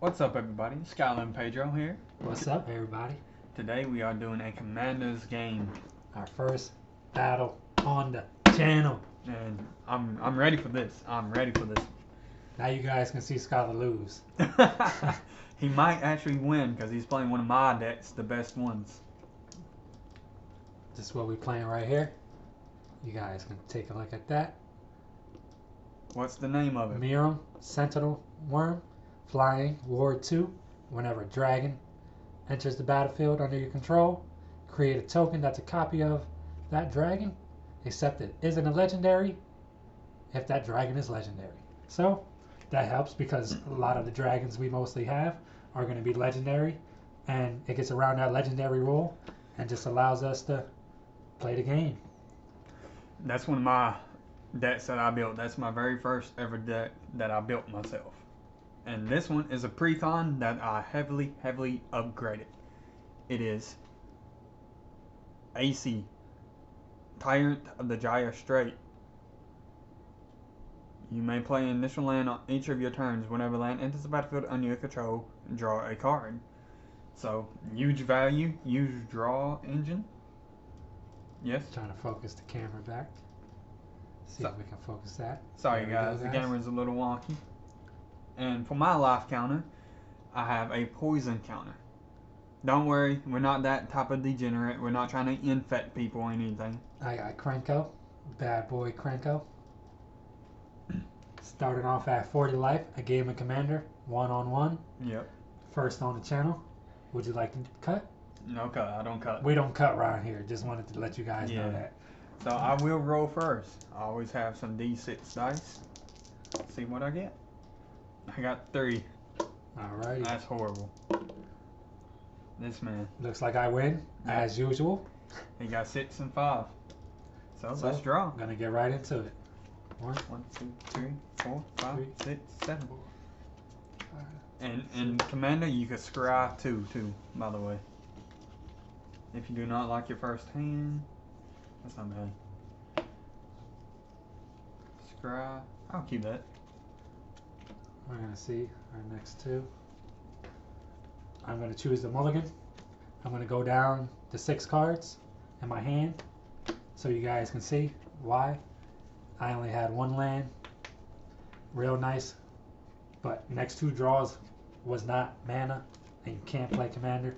What's up, everybody? Skylar and Pedro here. What's up, everybody? Today we are doing a Commanders game, Our first battle on the channel. and I'm ready for this. I'm ready for this. Now you guys can see Skylar lose. He might actually win because he's playing one of my decks, the best ones. This is what we're playing right here. You guys can take a look at that. What's the name of it? Miirym, Sentinel Wyrm, flying, Ward 2. Whenever a dragon enters the battlefield under your control, create a token that's a copy of that dragon, except it isn't a legendary if that dragon is legendary. So that helps because a lot of the dragons we mostly have are going to be legendary, and it gets around that legendary rule and just allows us to play the game. That's one of my decks that I built. That's my very first ever deck that I built myself. And this one is a pre-con that I heavily upgraded. It is Aesi, Tyrant of the Gyre Strait. You may play initial land on each of your turns. Whenever land enters the battlefield under your control, draw a card. So, huge value, huge draw engine. Yes? Trying to focus the camera back. See if we can focus that. Sorry guys, the camera's a little wonky. And for my life counter, I have a poison counter. Don't worry, we're not that type of degenerate. We're not trying to infect people or anything. I got Krenko, bad boy Krenko. Starting off at 40 life, I gave him a commander, 1-on-1. Yep. First on the channel. Would you like to cut? No cut, I don't cut. We don't cut around here. Just wanted to let you guys know that. So I will roll first. I always have some D6 dice. See what I get. I got 3. Alrighty. That's horrible. This man. Looks like I win, as usual. He got 6 and 5. So let's draw. I'm gonna get right into it. 1, 2, 3, 4, 5, 6, 7. 5. And Commander, you can scry 2 too, by the way. If you do not like your first hand, that's not bad. Scry, I'll keep that. We're gonna see our next 2. I'm gonna choose the mulligan. I'm gonna go down to 6 cards in my hand so you guys can see why. I only had 1 land. Real nice. But next 2 draws was not mana, and you can't play commander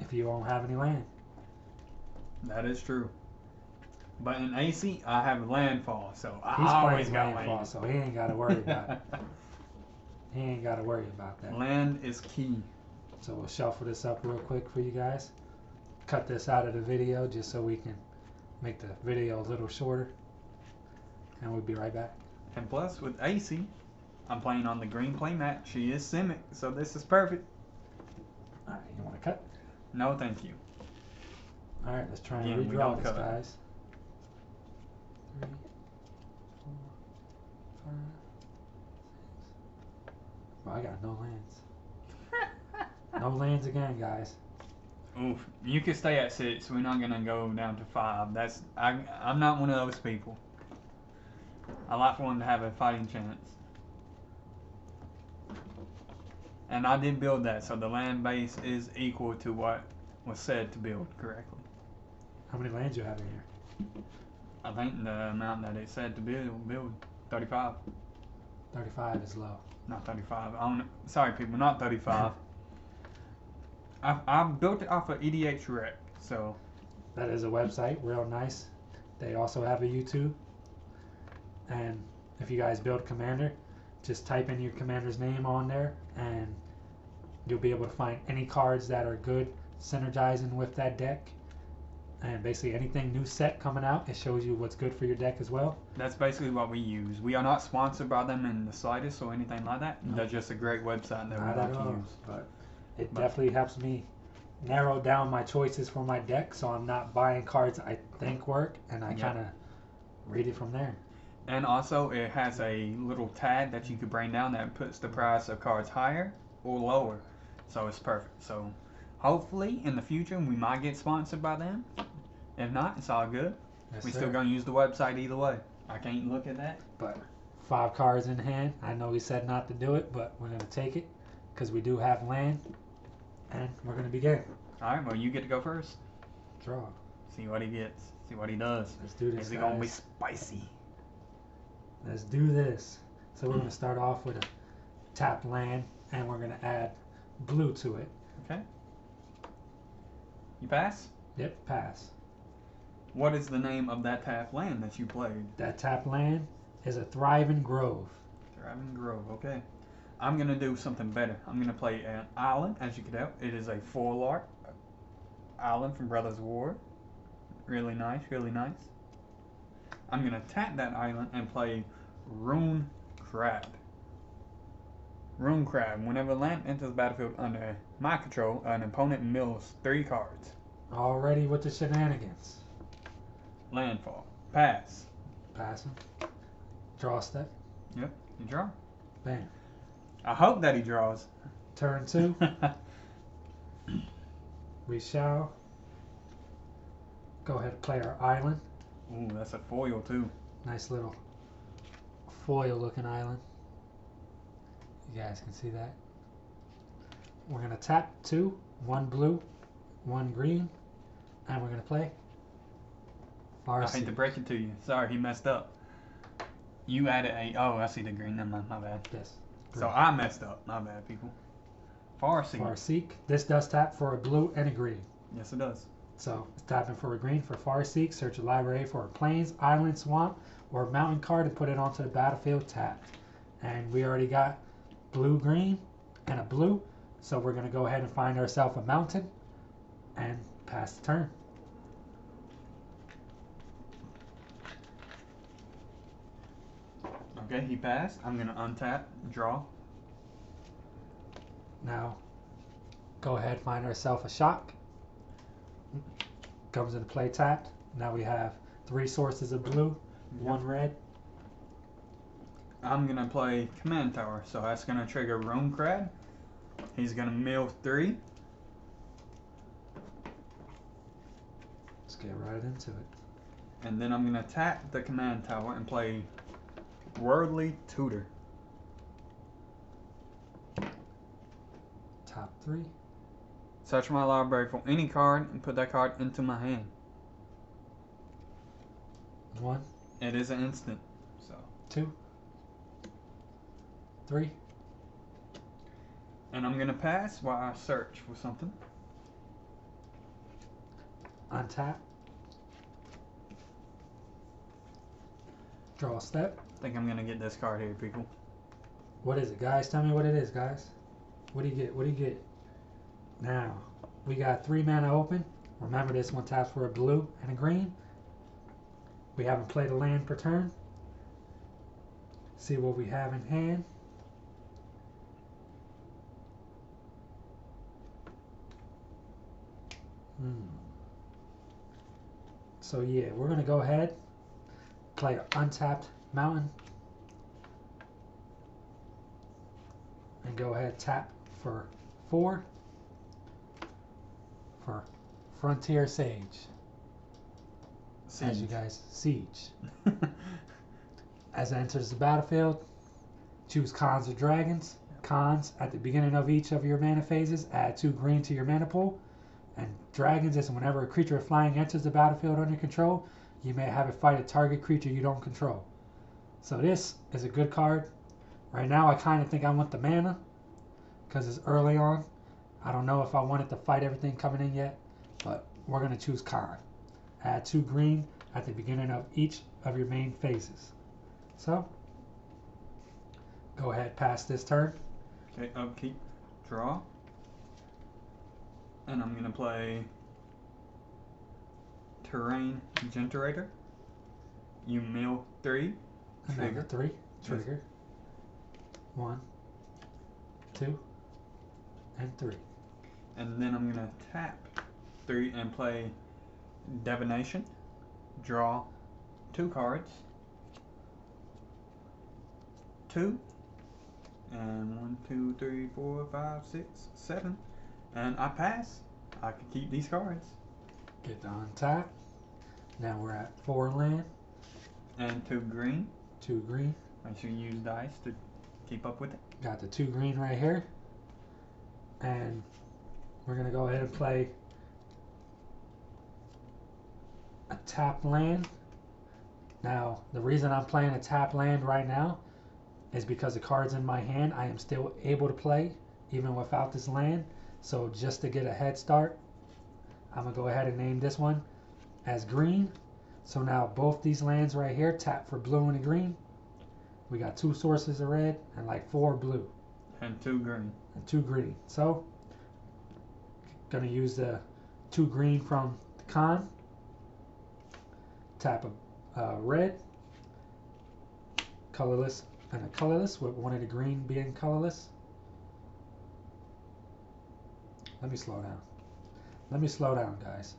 if you don't have any land. That is true. But in AC, I have landfall, so I He's always playing got landfall, land. so he ain't gotta worry about it. He ain't gotta worry about that. Land is key. So we'll shuffle this up real quick for you guys. Cut this out of the video just so we can make the video a little shorter. And we'll be right back. And plus, with AC, I'm playing on the green play mat. She is Simic, so this is perfect. Alright, you wanna cut? No, thank you. Alright, let's try and Again, we redraw don't this, cut. guys. 3, 4, 5, 6. Well, I got no lands. No lands again, guys. Oof, you can stay at 6. We're not gonna go down to 5. I'm not one of those people. I like for one to have a fighting chance. And I did build that, so the land base is equal to what was said to build correctly. How many lands you have in here? I think the amount that it said to build 35. 35 is low. Not 35. Sorry, people, not 35. I built it off of EDH Rec, so. That is a website, real nice. They also have a YouTube. And if you guys build commander, just type in your commander's name on there and you'll be able to find any cards that are good synergizing with that deck. And basically anything new set coming out, it shows you what's good for your deck as well. That's basically what we use. We are not sponsored by them in the slightest or anything like that. No. They're just a great website that we like to use. But it definitely helps me narrow down my choices for my deck, so I'm not buying cards I think work, and I kind of read it from there. And also, it has a little tag that you could bring down that puts the price of cards higher or lower. So it's perfect. So hopefully in the future we might get sponsored by them. If not, it's all good. Yes, We're sir. still going to use the website either way. I can't look at that. But 5 cards in hand. I know he said not to do it, but we're going to take it. because we do have land. And we're going to begin. Alright, well, you get to go first. Draw. See what he gets. See what he does. Let's do this, Is it going to be guys. spicy? Let's do this. So we're going to start off with a tapped land, and we're going to add blue to it. Okay. You pass? Yep, pass. What is the name of that tapped land that you played? That tapped land is a Thriving Grove. Thriving Grove, okay. I'm going to do something better. I'm going to play an island, as you can tell. It is a full art island from Brothers War. Really nice, really nice. I'm going to tap that island and play Rune Crab. Rune Crab. Whenever land enters the battlefield under my control, an opponent mills 3 cards. Already with the shenanigans. Landfall. Pass. Passing. Draw step. Yep, you draw. Bam. I hope that he draws. Turn 2. We shall go ahead and play our island. Ooh, that's a foil too. Nice little foil looking island. You guys can see that. We're going to tap 2, 1 blue, 1 green, and we're going to play I hate to break it to you. Sorry, he messed up. You added a... Oh, I see the green. Never mind, my bad. Yes. So I messed up. My bad, people. Farseek. Farseek. This does tap for a blue and a green. Yes, it does. So it's tapping for a green for Farseek. Search a library for a plains, island, swamp, or mountain card and put it onto the battlefield tapped. And we already got blue, green, and a blue. So we're going to go ahead and find ourselves a mountain and pass the turn. Okay, he passed. I'm going to untap, draw. Now, go ahead, find ourselves a shock. Comes into play tapped. Now we have 3 sources of blue, 1 red. I'm going to play Command Tower, so that's going to trigger Rune Crab. He's going to mill 3. Let's get right into it. And then I'm going to tap the Command Tower and play Worldly Tutor. Top 3. Search my library for any card and put that card into my hand. 1, It is an instant. So 2, 3. And I'm going to pass while I search for something. Untap. Draw a step. I think I'm going to get this card here, people. What is it, guys? Tell me what it is, guys. What do you get? What do you get? Now, we got 3 mana open. Remember, this one taps for a blue and a green. We haven't played a land per turn. See what we have in hand. So yeah, we're going to go ahead, play an untapped mountain, and go ahead tap for 4 for Frontier Sage. Siege. As you guys, Siege. As it enters the battlefield, choose cons or dragons. Cons, at the beginning of each of your mana phases, add 2 green to your mana pool. And dragons is whenever a creature flying enters the battlefield under control, you may have it fight a target creature you don't control. So this is a good card. Right now I kind of think I want the mana, because it's early on. I don't know if I want it to fight everything coming in yet, but we're going to choose con. Add 2 green at the beginning of each of your main phases. So, go ahead, pass this turn. Okay, upkeep, draw. And I'm going to play Terrain Generator. You mill 3. Another 3. Trigger. 1, 2, and 3. And then I'm going to tap 3 and play Divination. Draw 2 cards. 2. And 1, 2, 3, 4, 5, 6, 7. And I pass. I can keep these cards. Get the untap. Now we're at 4 land, And 2 green. 2 green. Make sure you use dice to keep up with it. Got the 2 green right here. And we're going to go ahead and play a tap land. Now, the reason I'm playing a tap land right now is because the cards in my hand I am still able to play even without this land. So just to get a head start, I'm going to go ahead and name this one as green. So now both these lands right here tap for blue and a green. We got 2 sources of red and like 4 blue. And 2 green. And 2 green. So, gonna use the 2 green from the con. Tap a red, colorless, and a colorless, with one of the green being colorless. Let me slow down. Let me slow down, guys.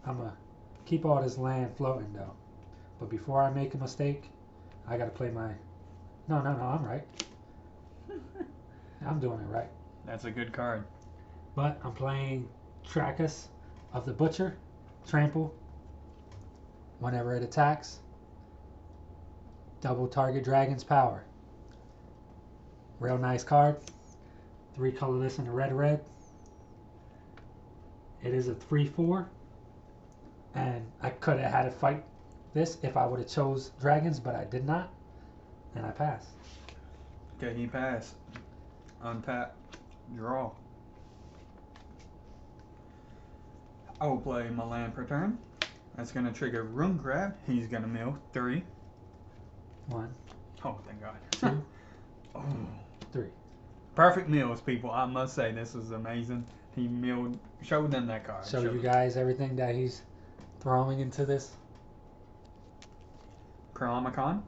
I'm gonna keep all this land floating though. But before I make a mistake, I gotta play my. No, I'm right. I'm doing it right. That's a good card. But I'm playing Trackus of the Butcher, trample. Whenever it attacks, double target dragon's power. Real nice card. 3 colorless and a red. It is a 3/4, and I could have had to fight this if I would have chose dragons, but I did not, and I passed. Okay, he passed. Untap. Draw. I will play my land per turn. That's going to trigger Rune Grab. He's going to mill 3. 1, Oh, thank God. 2, Oh. 3. Perfect mills, people. I must say, this was amazing. He milled, showed them that card. Show you guys everything that he's throwing into this. Karamikon.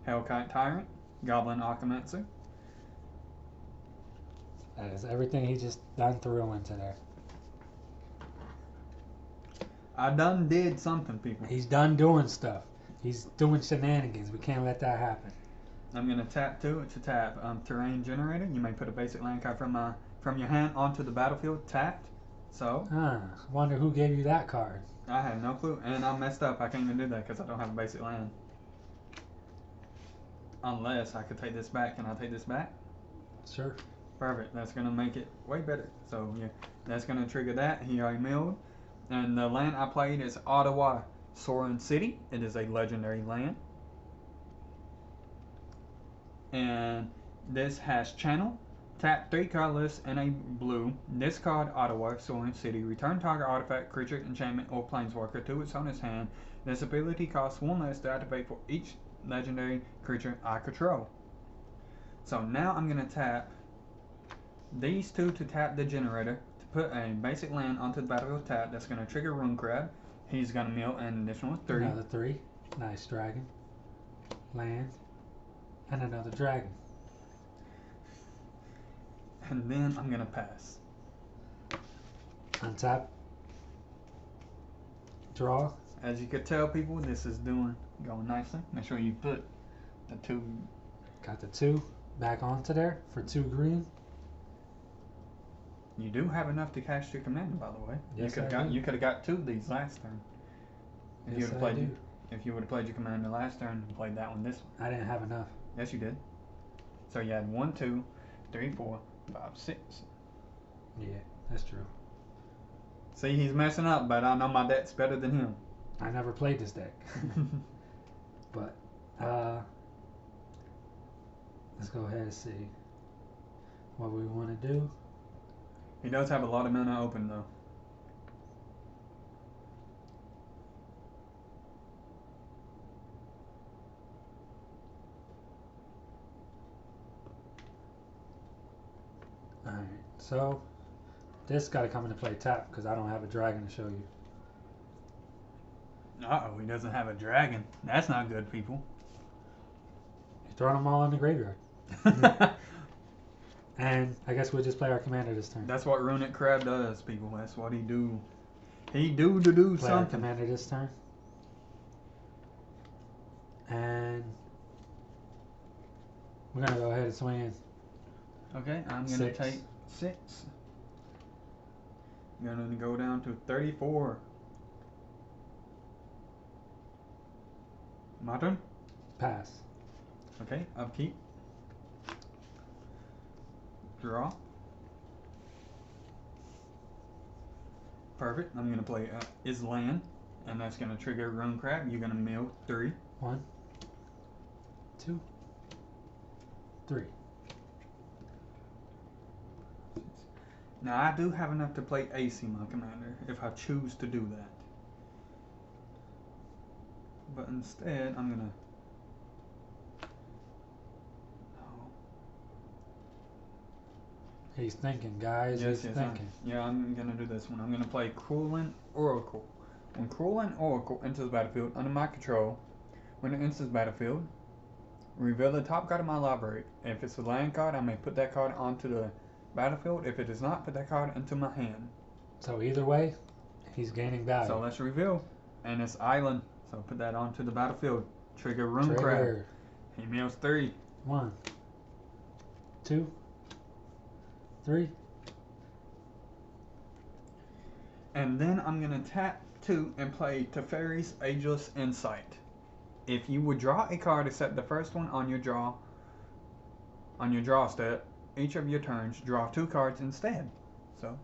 Hellkite Tyrant. Goblin Occlumencer. That is everything he just done threw into there. I done did something, people. He's done doing stuff. He's doing shenanigans. We can't let that happen. I'm gonna tap 2. It's a tap. Terrain Generator. You may put a basic land card from your hand onto the battlefield tapped. So. Wonder who gave you that card. I have no clue, and I messed up. I can't even do that because I don't have a basic land. Unless I could take this back. Can I take this back? Sure. Perfect. That's gonna make it way better. So yeah, that's gonna trigger that. He already milled. And the land I played is Ottawa Sorin City. It is a legendary land. And this has channel. Tap 3 colorless and a blue. Discard Ottawa Sorin City. Return target artifact, creature, enchantment, or planeswalker to its owner's hand. This ability costs 1 less to activate for each legendary creature I control. So now I'm going to tap these 2 to tap the generator. Put a basic land onto the battlefield tap. That's going to trigger Rune Crab. He's going to mill an additional 3. Another 3. Nice dragon. Land. And another dragon. And then I'm going to pass. Untap. Draw. As you could tell, people, this is going nicely. Make sure you put the 2. Got the 2 back onto there for 2 green. You do have enough to cast your commander, by the way. Yes, you could have got 2 of these last turn. If Yes, you would have played your commander last turn and played that one this one. I didn't have enough. Yes, you did. So you had 1, 2, 3, 4, 5, 6. Yeah, that's true. See, he's messing up, but I know my deck's better than him. I never played this deck. But, let's go ahead and see what we want to do. He does have a lot of mana open, though. Alright, so this got to come into play tap because I don't have a dragon to show you. Uh-oh, he doesn't have a dragon. That's not good, people. You're throwing them all in the graveyard. And I guess we'll just play our commander this turn. That's what Runic Crab does, people. That's what he do. He do Play our something. commander this turn. And we're going to go ahead and swing in. Okay, I'm going to take 6. I'm going to go down to 34. My turn? Pass. Okay, upkeep. Draw. Perfect. I'm gonna play Island, and that's gonna trigger Rune Crab. You're gonna mill 3. 1, 2, 3. Now I do have enough to play Aesi, my commander, if I choose to do that. But instead, I'm gonna. Oh. He's thinking, guys. Yes, He's thinking. I'm gonna do this one. I'm gonna play Cruelin Oracle. When Cruelin Oracle enters the battlefield under my control, when it enters the battlefield, reveal the top card of my library. If it's a land card, I may put that card onto the battlefield. If it is not, put that card into my hand. So either way, he's gaining value. So let's reveal. And it's Island. So put that onto the battlefield. Trigger Rune Crab. Trigger. He mills 3. 1, 2, 3. And then I'm gonna tap 2 and play Teferi's Ageless Insight. If you would draw a card except the first one on your draw step, each of your turns, draw 2 cards instead. So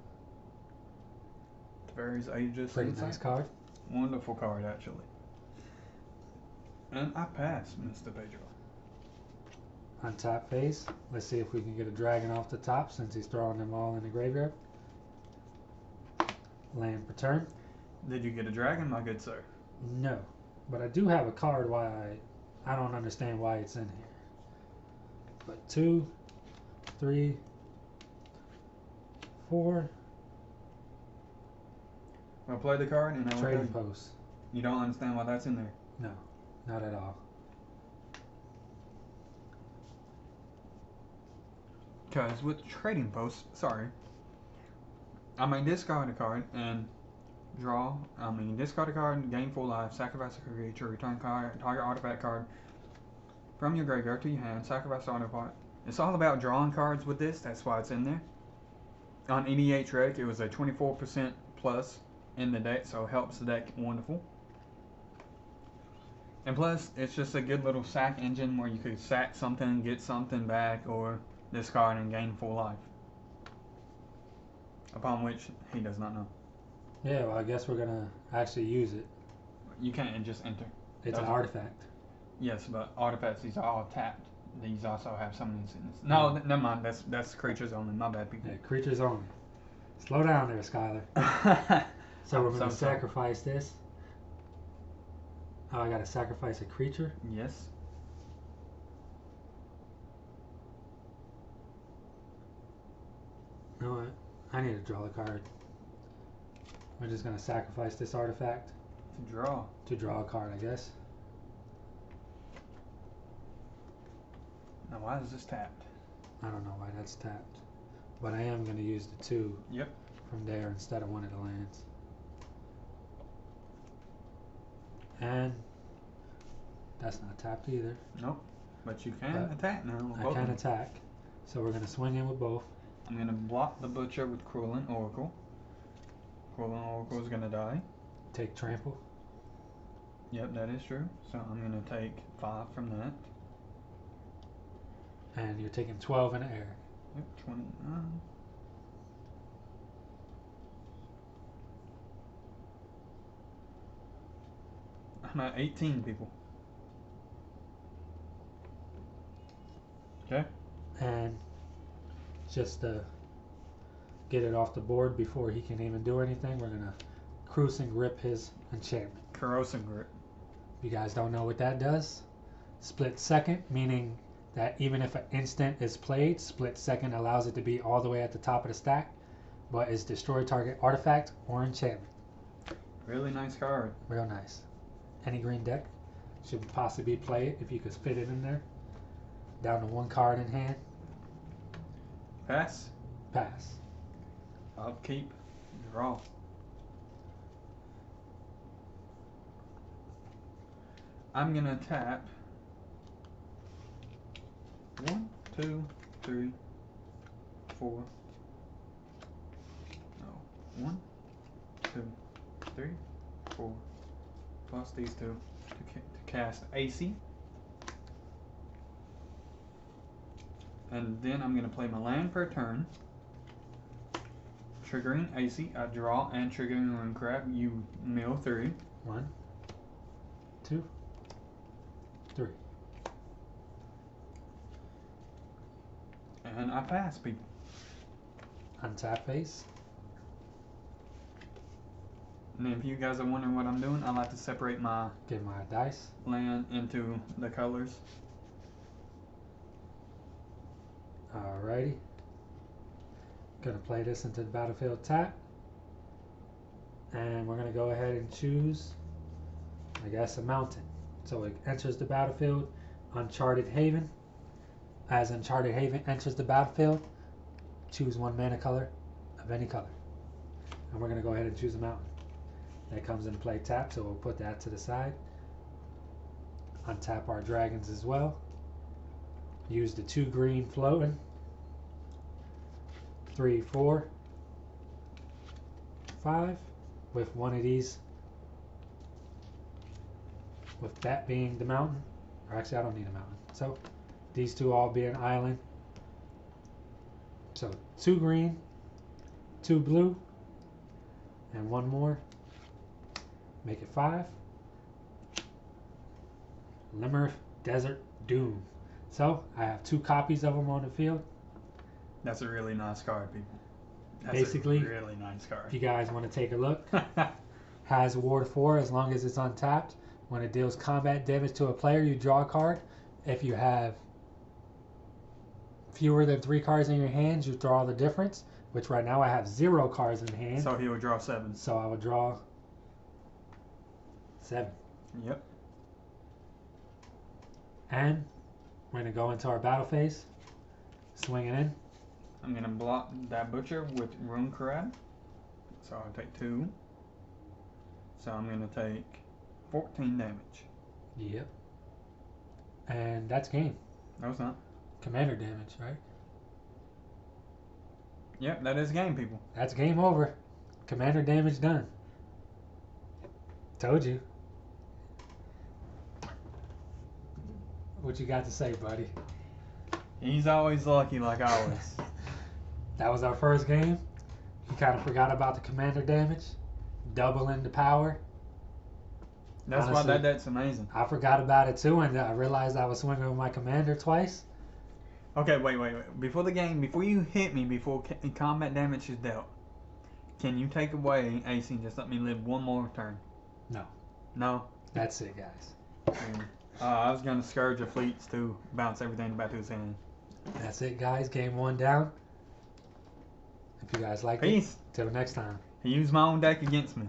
Teferi's Ageless Pretty Insight. nice card. Wonderful card, actually. And I pass, Mr. Pedro. On top phase, let's see if we can get a dragon off the top since he's throwing them all in the graveyard. Land per turn. Did you get a dragon, my good sir? No, but I do have a card. Why I don't understand why it's in here. But 2, 3, 4. I'll play the card and I will Trading tell you. post. You don't understand why that's in there. No, not at all. Because with trading posts, I may discard a card and discard a card, gain full life, sacrifice a creature, return target artifact card from your graveyard to your hand, sacrifice the artifact. It's all about drawing cards with this, that's why it's in there. On EDH Rec, it was a 24% plus in the deck, so it helps the deck wonderful. And plus, it's just a good little sack engine where you could sack something, get something back, or discard and gain full life. Upon which he does not know. Yeah, well, I guess we're gonna actually use it. You can't just enter. It's an artifact. Yes, but artifacts, these are all tapped. These also have summoning sickness. No, never mind. That's creatures only. My bad, people. Yeah, creatures only. Slow down there, Skylar. So we're gonna sacrifice this. Oh, I gotta sacrifice a creature? Yes. You know what? I need to draw the card. We're just gonna sacrifice this artifact. To draw. To draw a card, I guess. Now, why is this tapped? I don't know why that's tapped. But I am gonna use the 2 from there instead of one of the lands. And that's not tapped either. Nope. But you can attack now. I can attack. So we're gonna swing in with both. I'm gonna block the butcher with Cruelin Oracle. Cruelin Oracle is gonna die. Take trample. Yep, that is true. So I'm gonna take 5 from that. And you're taking 12 in the air. Yep, 29. I'm at 18 people. Okay. And just to get it off the board before he can even do anything, we're gonna Cruising Grip his enchantment. Corrosive Grip. If you guys don't know what that does, split second, meaning that even if an instant is played, split second allows it to be all the way at the top of the stack, but it's destroy target artifact or enchantment. Really nice card. Real nice. Any green deck should possibly play it if you could fit it in there. Down to 1 card in hand. Pass. Pass. Upkeep. Draw. I'm gonna tap 1, 2, 3, 4. No. 1, 2, 3, 4. Plus these 2 to cast Aesi. And then I'm going to play my land per turn. triggering Aesi, I draw, and triggering Rune Crab, you mill 3. 1, 2, 3. And I pass people. Untap face. And if you guys are wondering what I'm doing, I like to separate my Get my dice. land into the colors. Alrighty. Gonna play this into the battlefield tap. And we're gonna go ahead and choose, I guess, a mountain. So it enters the battlefield, Uncharted Haven. As Uncharted Haven enters the battlefield, choose 1 mana color of any color. And we're gonna go ahead and choose a mountain. That comes into play tap, so we'll put that to the side. Untap our dragons as well. Use the 2 green floating. 3, 4, 5 with 1 of these. With that being the mountain. Or actually, I don't need a mountain. So these 2 all be an island. So 2 green, 2 blue, and 1 more. Make it 5. Limmer Desert Doom. So I have 2 copies of them on the field. That's a really nice card, people. That's Basically, a really nice card. If you guys want to take a look, has Ward 4 as long as it's untapped. When it deals combat damage to a player, you draw a card. If you have fewer than 3 cards in your hands, you draw the difference. Which right now I have 0 cards in hand. So he would draw 7. So I would draw 7. Yep. And we're going to go into our battle phase. Swing it in. I'm going to block that butcher with Rune Crab. So I'll take 2. So I'm going to take 14 damage. Yep. And that's game. No, it's not. Commander damage, right? Yep, that is game, people. That's game over. Commander damage done. Told you. What you got to say, buddy? He's always lucky, like always. That was our first game. You kind of forgot about the commander damage. Doubling the power. That's Honestly, why that deck's amazing. I forgot about it too, and I realized I was swinging with my commander twice. Okay, wait. Before the game, before you hit me, before combat damage is dealt, can you take away Aesi and just let me live 1 more turn? No. No? That's it, guys. I was going to Scourge of Fleets to bounce everything back to his hand. That's it, guys. Game 1 down. If you guys liked it, Peace. till next time. He used my own deck against me.